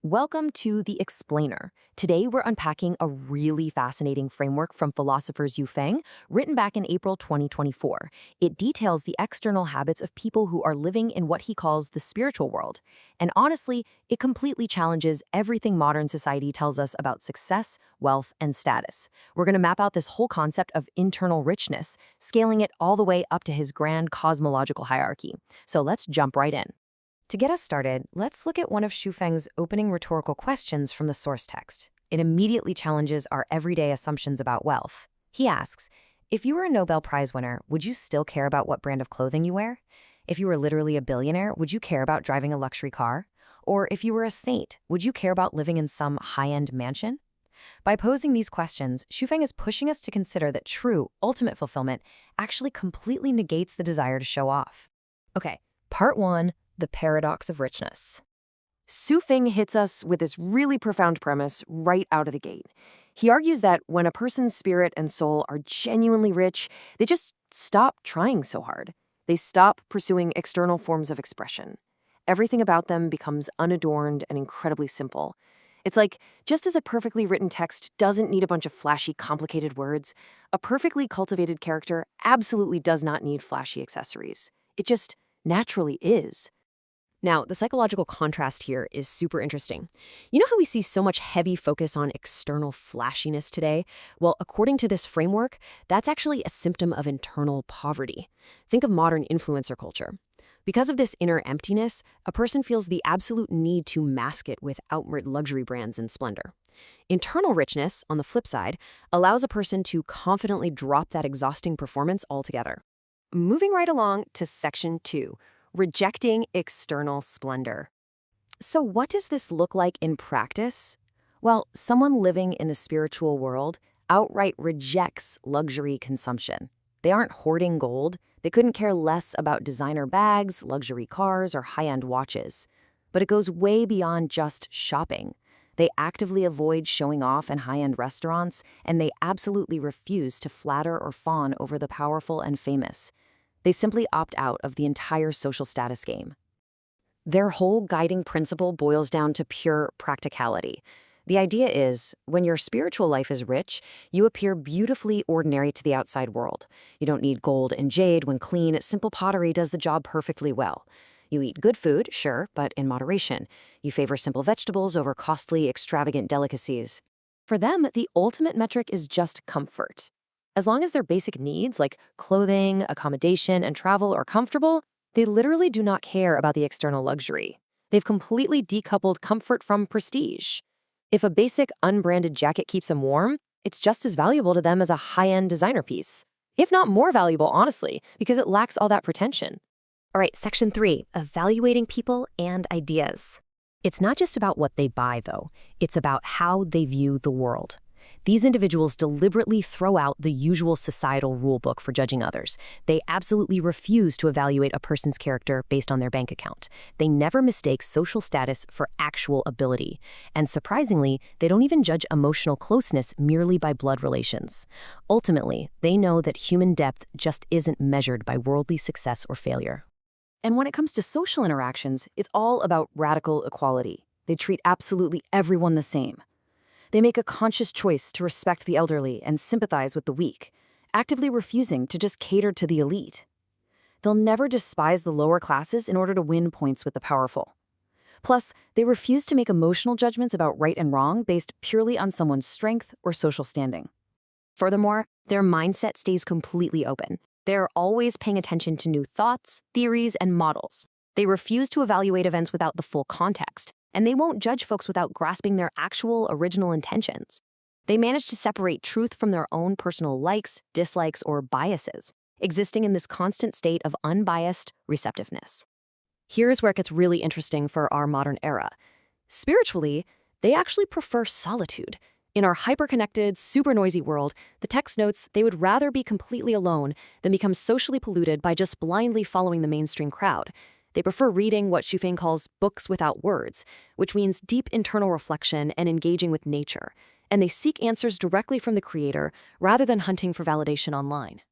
Welcome to The Explainer. Today we're unpacking a really fascinating framework from philosophers Yu Feng, written back in April 2024. It details the external habits of people who are living in what he calls the spiritual world. And honestly, it completely challenges everything modern society tells us about success, wealth, and status. We're going to map out this whole concept of internal richness, scaling it all the way up to his grand cosmological hierarchy. So let's jump right in. To get us started, let's look at one of Xu Feng's opening rhetorical questions from the source text. It immediately challenges our everyday assumptions about wealth. He asks, if you were a Nobel Prize winner, would you still care about what brand of clothing you wear? If you were literally a billionaire, would you care about driving a luxury car? Or if you were a saint, would you care about living in some high-end mansion? By posing these questions, Xu Feng is pushing us to consider that true, ultimate fulfillment actually completely negates the desire to show off. Okay, part one. The paradox of richness. Xu Feng hits us with this really profound premise right out of the gate. He argues that when a person's spirit and soul are genuinely rich, they just stop trying so hard. They stop pursuing external forms of expression. Everything about them becomes unadorned and incredibly simple. It's like, just as a perfectly written text doesn't need a bunch of flashy, complicated words, a perfectly cultivated character absolutely does not need flashy accessories. It just naturally is. Now, the psychological contrast here is super interesting. You know how we see so much heavy focus on external flashiness today? Well, according to this framework, that's actually a symptom of internal poverty. Think of modern influencer culture. Because of this inner emptiness, a person feels the absolute need to mask it with outward luxury brands and splendor. Internal richness, on the flip side, allows a person to confidently drop that exhausting performance altogether. Moving right along to section 2. Rejecting external splendor. So what does this look like in practice? Well, someone living in the spiritual world outright rejects luxury consumption. They aren't hoarding gold. They couldn't care less about designer bags, luxury cars, or high-end watches. But it goes way beyond just shopping. They actively avoid showing off in high-end restaurants, and they absolutely refuse to flatter or fawn over the powerful and famous. They simply opt out of the entire social status game. Their whole guiding principle boils down to pure practicality. The idea is, when your spiritual life is rich, you appear beautifully ordinary to the outside world. You don't need gold and jade when clean, simple pottery does the job perfectly well. You eat good food, sure, but in moderation. You favor simple vegetables over costly, extravagant delicacies. For them, the ultimate metric is just comfort. As long as their basic needs, like clothing, accommodation, and travel, are comfortable, they literally do not care about the external luxury. They've completely decoupled comfort from prestige. If a basic, unbranded jacket keeps them warm, it's just as valuable to them as a high-end designer piece. If not more valuable, honestly, because it lacks all that pretension. All right, section 3, evaluating people and ideas. It's not just about what they buy, though. It's about how they view the world. These individuals deliberately throw out the usual societal rulebook for judging others. They absolutely refuse to evaluate a person's character based on their bank account. They never mistake social status for actual ability. And surprisingly, they don't even judge emotional closeness merely by blood relations. Ultimately, they know that human depth just isn't measured by worldly success or failure. And when it comes to social interactions, it's all about radical equality. They treat absolutely everyone the same. They make a conscious choice to respect the elderly and sympathize with the weak, actively refusing to just cater to the elite. They'll never despise the lower classes in order to win points with the powerful. Plus, they refuse to make emotional judgments about right and wrong based purely on someone's strength or social standing. Furthermore, their mindset stays completely open. They're always paying attention to new thoughts, theories, and models. They refuse to evaluate events without the full context. And they won't judge folks without grasping their actual original intentions. They manage to separate truth from their own personal likes, dislikes, or biases, existing in this constant state of unbiased receptiveness. Here's where it gets really interesting for our modern era. Spiritually, they actually prefer solitude. In our hyper-connected, super noisy world, the text notes they would rather be completely alone than become socially polluted by just blindly following the mainstream crowd. They prefer reading what Xu Feng calls books without words, which means deep internal reflection and engaging with nature. And they seek answers directly from the creator rather than hunting for validation online.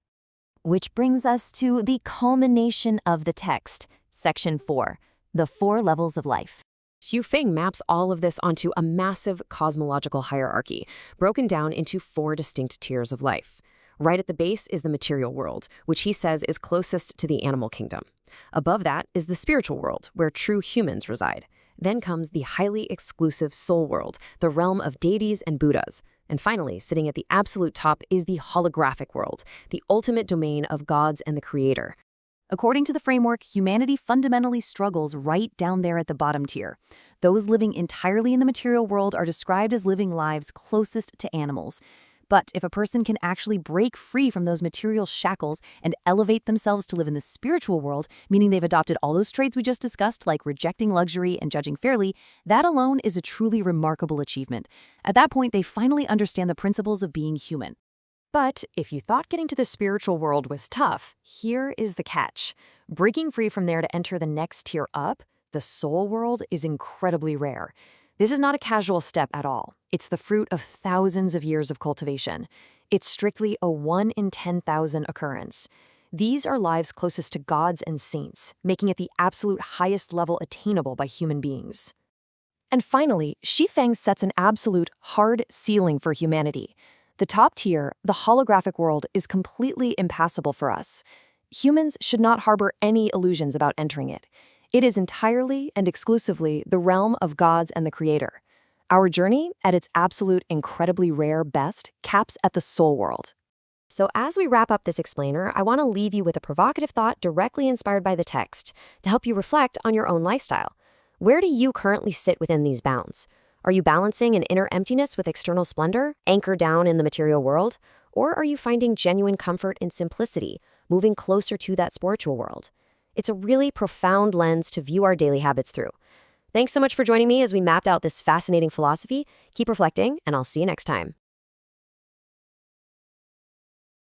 Which brings us to the culmination of the text, section 4, the 4 levels of life. Yufeng maps all of this onto a massive cosmological hierarchy, broken down into 4 distinct tiers of life. Right at the base is the material world, which he says is closest to the animal kingdom. Above that is the spiritual world, where true humans reside. Then comes the highly exclusive soul world, the realm of deities and Buddhas. And finally, sitting at the absolute top is the holographic world, the ultimate domain of gods and the creator. According to the framework, humanity fundamentally struggles right down there at the bottom tier. Those living entirely in the material world are described as living lives closest to animals. But if a person can actually break free from those material shackles and elevate themselves to live in the spiritual world, meaning they've adopted all those traits we just discussed, like rejecting luxury and judging fairly, that alone is a truly remarkable achievement. At that point, they finally understand the principles of being human. But if you thought getting to the spiritual world was tough, here is the catch. Breaking free from there to enter the next tier up, the soul world, is incredibly rare. This is not a casual step at all. It's the fruit of thousands of years of cultivation. It's strictly a 1 in 10,000 occurrence. These are lives closest to gods and saints, making it the absolute highest level attainable by human beings. And finally, Shifeng sets an absolute hard ceiling for humanity. The top tier, the holographic world, is completely impassable for us. Humans should not harbor any illusions about entering it. It is entirely and exclusively the realm of gods and the creator. Our journey, at its absolute incredibly rare best, caps at the soul world. So as we wrap up this explainer, I want to leave you with a provocative thought directly inspired by the text to help you reflect on your own lifestyle. Where do you currently sit within these bounds? Are you balancing an inner emptiness with external splendor, anchored down in the material world? Or are you finding genuine comfort in simplicity, moving closer to that spiritual world? It's a really profound lens to view our daily habits through. Thanks so much for joining me as we mapped out this fascinating philosophy. Keep reflecting, and I'll see you next time.